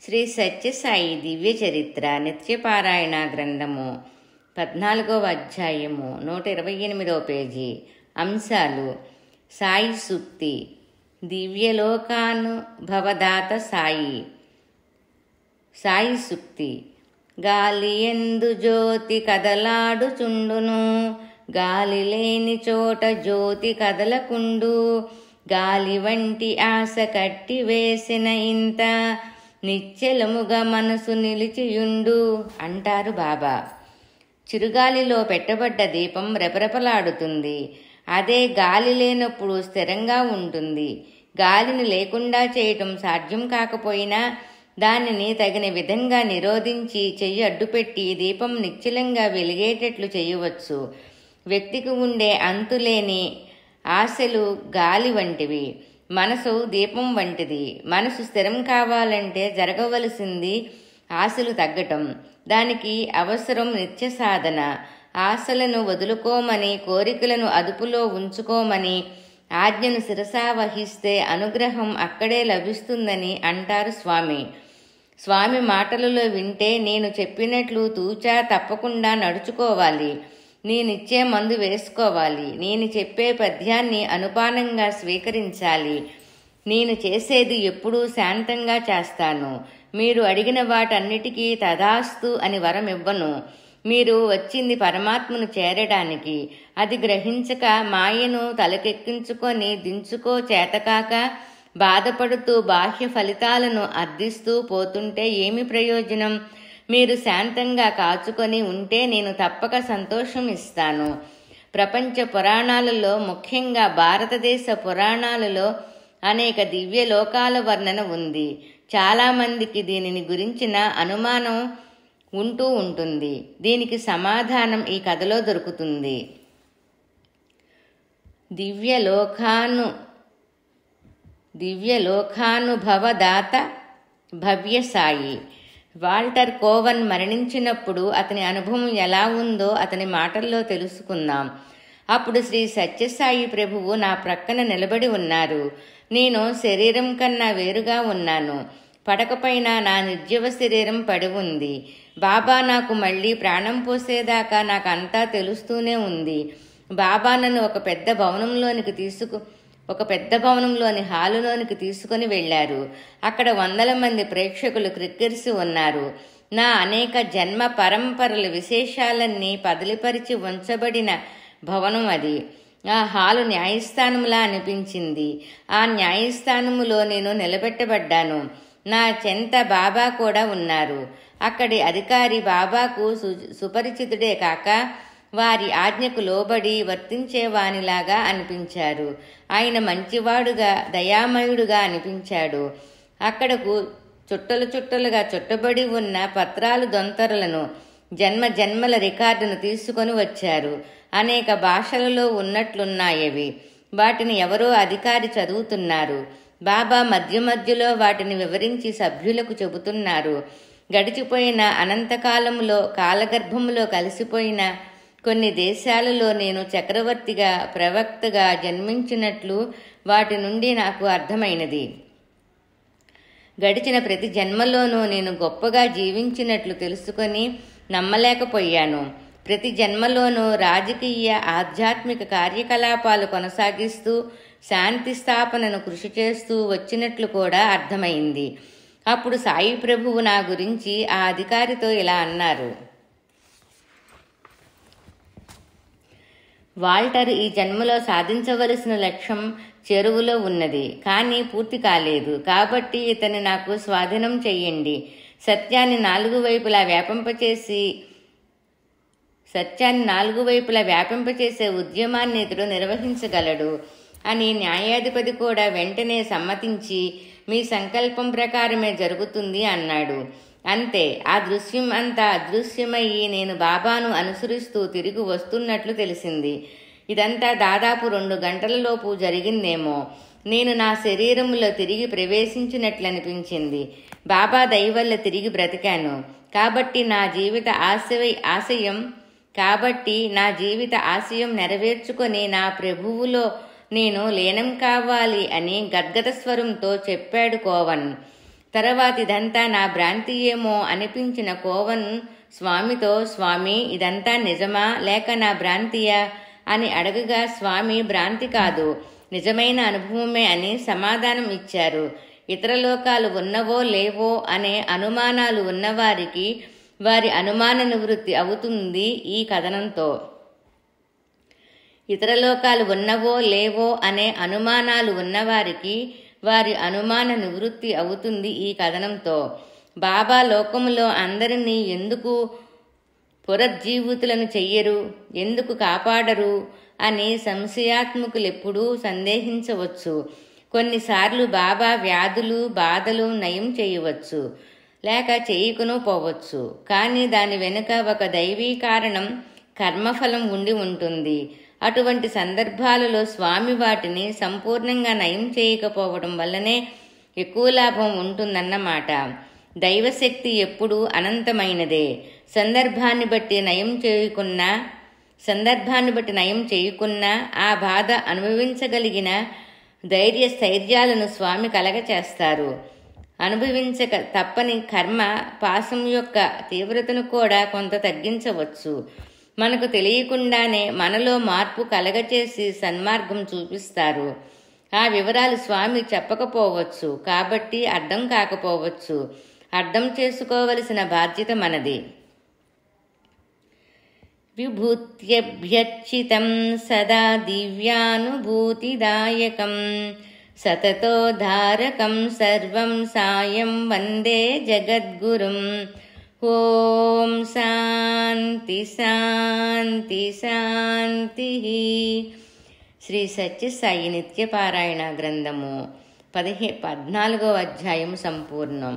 శ్రీ సత్యసాయి దివ్య చరిత్ర నిత్యపారాయణ గ్రంథము 14వ అధ్యాయము 128వ పేజీ. అంశాలు: సాయి సూక్తి. దివ్యలోకానుభవదాత సాయి. సాయి సూక్తి. గాలియందు జ్యోతి కదలాడుచుండును, గాలి లేని చోట జ్యోతి కదలకుండు, గాలి వంటి ఆశ కట్టి వేసిన ఇంత నిశ్చలముగా మనసు నిలిచియుండు అంటారు బాబా. చిరుగాలిలో పెట్టబడ్డ దీపం రెపరెపలాడుతుంది. అదే గాలి లేనప్పుడు స్థిరంగా ఉంటుంది. గాలిని లేకుండా చేయటం సాధ్యం కాకపోయినా దానిని తగిన విధంగా నిరోధించి చెయ్యి అడ్డుపెట్టి దీపం నిశ్చలంగా వెలిగేటట్లు చేయవచ్చు. వ్యక్తికి ఉండే అంతులేని ఆశలు గాలి వంటివి, మనసు దీపం వంటిది. మనసు స్థిరం కావాలంటే జరగవలసింది ఆశలు తగ్గటం. దానికి అవసరం నిత్య సాధన. ఆశలను వదులుకోమని, కోరికలను అదుపులో ఉంచుకోమని ఆజ్ఞను శిరసా వహిస్తే అనుగ్రహం అక్కడే లభిస్తుందని అంటారు స్వామి. స్వామి మాటలలో వింటే నేను చెప్పినట్లు తూచా తప్పకుండా నడుచుకోవాలి. నేనిచ్చే మందు వేసుకోవాలి. నేను చెప్పే పద్యాన్ని అనుపానంగా స్వీకరించాలి. నేను చేసేది ఎప్పుడూ శాంతంగా చేస్తాను. మీరు అడిగిన వాటన్నిటికీ తదాస్తు అని వరం ఇవ్వను. మీరు వచ్చింది పరమాత్మను చేరడానికి. అది గ్రహించక మాయను తలకెక్కించుకొని దించుకో చేతకాక బాధపడుతూ బాహ్య ఫలితాలను అర్థిస్తూ పోతుంటే ఏమి ప్రయోజనం? మీరు శాంతంగా కాచుకొని ఉంటే నేను తప్పక సంతోషం ఇస్తాను. ప్రపంచ పురాణాలలో, ముఖ్యంగా భారతదేశ పురాణాలలో అనేక దివ్య లోకాల వర్ణన ఉంది. చాలామందికి దీనిని గురించిన అనుమానం ఉంటూ ఉంటుంది. దీనికి సమాధానం ఈ కథలో దొరుకుతుంది. దివ్యలోకానుభవదాత భవ్య సాయి. వాల్టర్ కోవన్ మరణించినప్పుడు అతని అనుభవం ఎలా ఉందో అతని మాటల్లో తెలుసుకుందాం. అప్పుడు శ్రీ సత్యసాయి ప్రభువు నా ప్రక్కన నిలబడి ఉన్నారు. నేను శరీరం కన్నా వేరుగా ఉన్నాను. పడకపైన నా నిర్జీవ శరీరం పడి ఉంది. బాబా నాకు మళ్ళీ ప్రాణం పోసేదాకా నాకు అంతా తెలుస్తూనే ఉంది. బాబా నన్ను ఒక పెద్ద భవనంలోని హాలులోనికి తీసుకుని వెళ్లారు. అక్కడ 100 మంది ప్రేక్షకులు క్రిక్కిరిసి ఉన్నారు. నా అనేక జన్మ పరంపరల విశేషాలన్నీ పదిలిపరిచి ఉంచబడిన భవనం అది. ఆ హాలు న్యాయస్థానంలా అనిపించింది. ఆ న్యాయస్థానములో నేను నిలబెట్టబడ్డాను. నా చెంత బాబా కూడా ఉన్నారు. అక్కడి అధికారి బాబాకు సుపరిచితుడే కాక వారి ఆజ్ఞకు లోబడి వర్తించేవానిలాగా అనిపించారు. ఆయన మంచివాడుగా, దయామయుడుగా అనిపించాడు. అక్కడకు చుట్టలుగా చుట్టబడి ఉన్న పత్రాలు దొంతరలను, జన్మల రికార్డును తీసుకొని వచ్చారు. అనేక భాషలలో ఉన్నట్లున్నాయవి. వాటిని ఎవరో అధికారి చదువుతున్నారు. బాబా మధ్యలో వాటిని వివరించి సభ్యులకు చెబుతున్నారు. గడిచిపోయిన అనంతకాలంలో కాలగర్భంలో కలిసిపోయిన కొన్ని దేశాలలో నేను చక్రవర్తిగా, ప్రవక్తగా జన్మించినట్లు వాటి నుండి నాకు అర్థమైనది. గడిచిన ప్రతి జన్మలోనూ నేను గొప్పగా జీవించినట్లు తెలుసుకొని నమ్మలేకపోయాను. ప్రతి జన్మలోనూ రాజకీయ, ఆధ్యాత్మిక కార్యకలాపాలు కొనసాగిస్తూ శాంతి స్థాపనను కృషి చేస్తూ వచ్చినట్లు కూడా అర్థమైంది. అప్పుడు సాయి ప్రభువు నా గురించి ఆ అధికారితో ఇలా అన్నారు: వాల్టర్ ఈ జన్మలో సాధించవలసిన లక్ష్యం చెరువులో ఉన్నది, కానీ పూర్తి కాలేదు. కాబట్టి ఇతన్ని నాకు స్వాధీనం చెయ్యండి. సత్యాన్ని నాలుగు వైపులా వ్యాపింపచేసే ఉద్యమాన్ని ఇతడు నిర్వహించగలడు అని న్యాయాధిపతి కూడా వెంటనే సమ్మతించి, మీ సంకల్పం ప్రకారమే జరుగుతుంది అన్నాడు. అంతే. ఆ దృశ్యం అంతా అదృశ్యమయ్యి నేను బాబాను అనుసరిస్తూ తిరిగి వస్తున్నట్లు తెలిసింది. ఇదంతా దాదాపు 2 గంటలలోపు జరిగిందేమో. నేను నా శరీరంలో తిరిగి ప్రవేశించినట్లనిపించింది. బాబా దయ వల్ల తిరిగి బ్రతికాను. కాబట్టి నా జీవిత ఆశయం నెరవేర్చుకొని నా ప్రభువులో నేను లీనం కావాలి అని గద్గద స్వరంతో చెప్పాడు కోవన్. తర్వాత ఇదంతా నా భ్రాంతి ఏమో అనిపించిన కోవన్ స్వామితో, స్వామి ఇదంతా నిజమా లేక నా భ్రాంతియా అని అడగగా స్వామి భ్రాంతి కాదు, నిజమైన అనుభవమే అని సమాధానం ఇచ్చారు. ఇతర లోకాలు ఉన్నవో లేవో అనే అనుమానాలు ఉన్నవారికి వారి అనుమాన నివృత్తి అవుతుంది ఈ కథనంతో. ఇతర లోకాలు ఉన్నవో లేవో అనే అనుమానాలు ఉన్నవారికి వారి అనుమాన నివృత్తి అవుతుంది ఈ కథనంతో. బాబా లోకములో అందరినీ ఎందుకు పునర్జీవితులను చెయ్యరు, ఎందుకు కాపాడరు అని సంశయాత్మకులెప్పుడూ సందేహించవచ్చు. కొన్నిసార్లు బాబా వ్యాధులు బాధలు నయం చేయవచ్చు, లేక చేయకును పోవచ్చు. కానీ దాని వెనుక ఒక దైవీ కారణం, కర్మఫలం ఉండి ఉంటుంది. అటువంటి సందర్భాలలో స్వామి వాటిని సంపూర్ణంగా నయం చేయకపోవడం వల్లనే ఎక్కువ లాభం ఉంటుందన్నమాట. దైవశక్తి ఎప్పుడూ అనంతమైనదే. సందర్భాన్ని బట్టి నయం చేయకున్నా ఆ బాధ అనుభవించగలిగిన ధైర్యస్థైర్యాలను స్వామి కలగచేస్తారు. అనుభవించక తప్పని కర్మ పాశం యొక్క తీవ్రతను కూడా కొంత తగ్గించవచ్చు. మనకు తెలియకుండానే మనలో మార్పు కలగచేసి సన్మార్గం చూపిస్తారు. ఆ వివరాలు స్వామి చెప్పకపోవచ్చు, కాబట్టి అర్థం కాకపోవచ్చు. అర్థం చేసుకోవలసిన బాధ్యత మనది. విభూత్యభ్యర్చితం సదా దివ్యానుభూతిదాయకం సతతోధారకం సర్వం సాయం వందే జగద్గురుం. ఓం శాంతి శాంతి శాంతి. శ్రీ సత్యసాయి నిత్యపారాయణ గ్రంథము 14వ అధ్యాయం సంపూర్ణం.